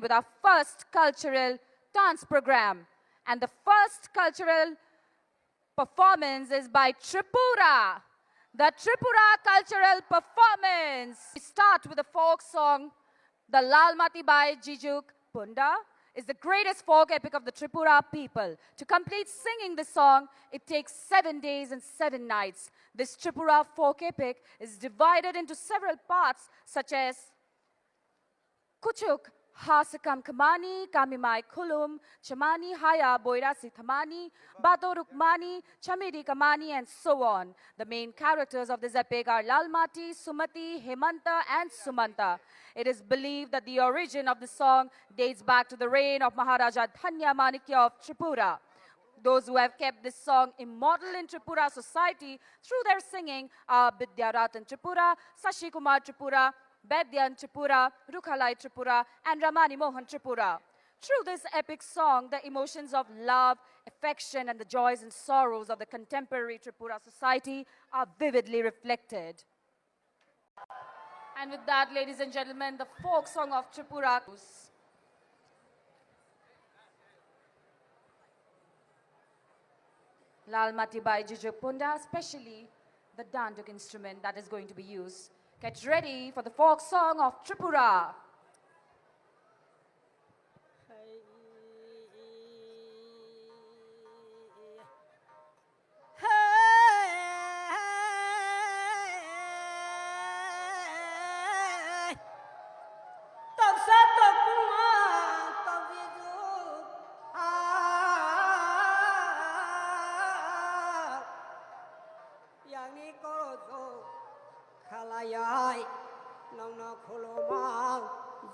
with our first cultural dance program. And the first cultural performance is by Tripura. The Tripura cultural performance. We start with a folk song, the Lalmati by Jijuk Punda is the greatest folk epic of the Tripura people. To complete singing this song, it takes 7 days and 7 nights. This Tripura folk epic is divided into several parts such as Kuchuk, Hasakam Kamani, Kamimai Kulum, Chamani Haya, Boirasi Thamani, Batorukmani, Chamiri Kamani, and so on. The main characters of this epic are Lalmati, Sumati, Hemanta, and Sumanta. It is believed that the origin of the song dates back to the reign of Maharaja Dhanya Manikya of Tripura. Those who have kept this song immortal in Tripura society through their singing are Bidyaratan Tripura, Sashi Kumar Tripura, Bedyan Tripura, Rukhalai Tripura, and Ramani Mohan Tripura. Through this epic song, the emotions of love, affection, and the joys and sorrows of the contemporary Tripura society are vividly reflected. And with that, ladies and gentlemen, the folk song of Tripura. Lalmati by Jijuk Punda, especially the danduk instrument that is going to be used. Get ready for the folk song of Tripura.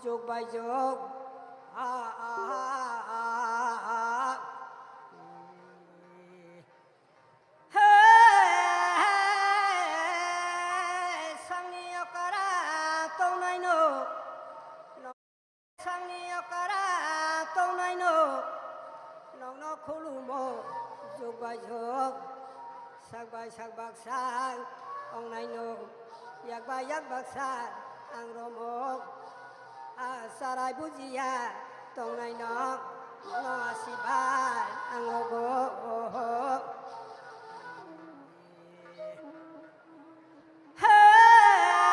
Jog by jog, hey, sangi okara, tonai no, sangi okara, tonai no, no khulumo, jog by jog, sak bak sak, onai no, yak bak sak, ang romok. Sarai bujia tong nai no asibai angogo hey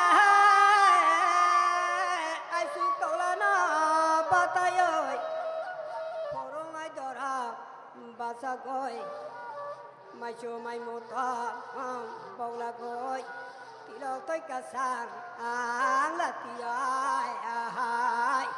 ai su tola na batayoy porong ai dora basagoi mai cho mai mota bongla goi tilo toi kasang ang la tiai ai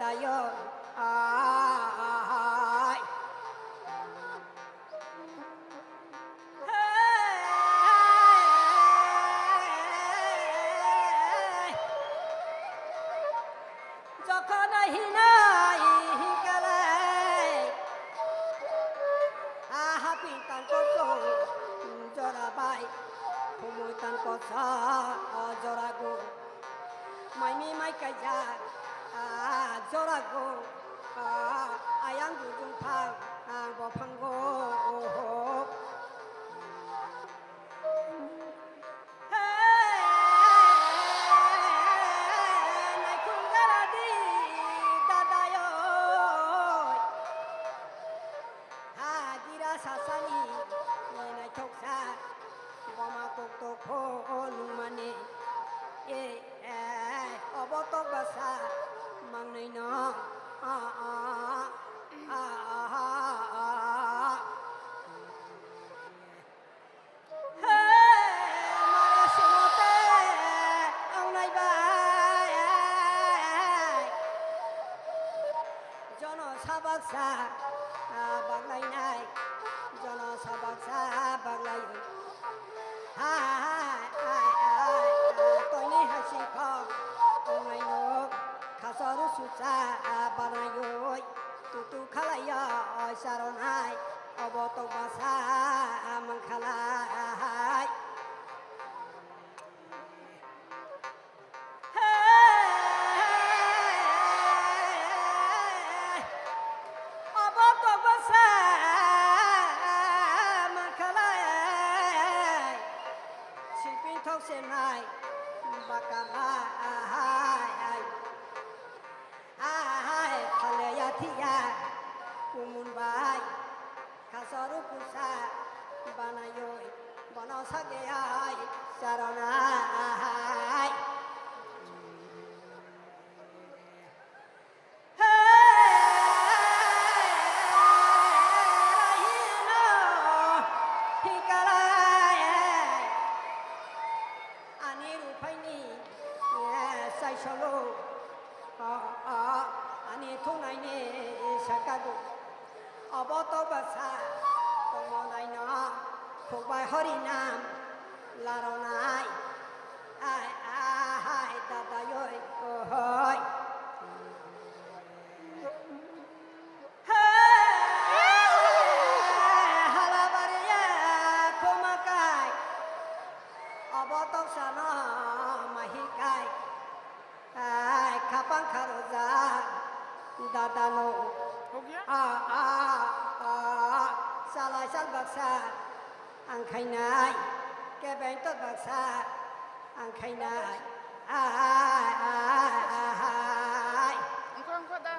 yo ai যখন হিনাই হিকালে happy তান কত জরা by সময় তান কথা জরা গো মাইমি মাই কাইজা জরা গো আয়াং দুজুং ফাং বফাং গো Sasani, Nina Toksa, Goma Tokto, Lumani, Obotobasa, Manino, Sabaksa, Baglay Night. Jono sabaksa baglay toini hasiko ongai no khasaru sucha banayoy tutu khalaya saronai obotok basa mangkhalai obotok basa Senai bakamai khalaya thiya kumun bai khasaru kusa banayoy bana sageyai saranai Solo, ani thunai ne sakadu, aboto basa, tomonai na, khobai hari nam, laronai, ai dada yoi, oi. Halabaria komakai, aboto sana mahikai. Kapang karoza dadano salai sal baksa angkhainai kebeng tot baksa angkhainai Angkong kota.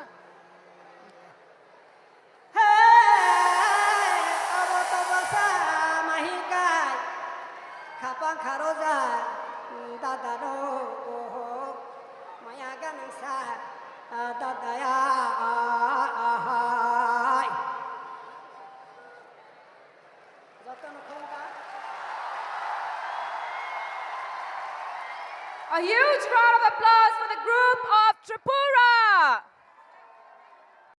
aboto baksa mahikai kapang karoza dadano Ganasa dadaya A huge round of applause for the group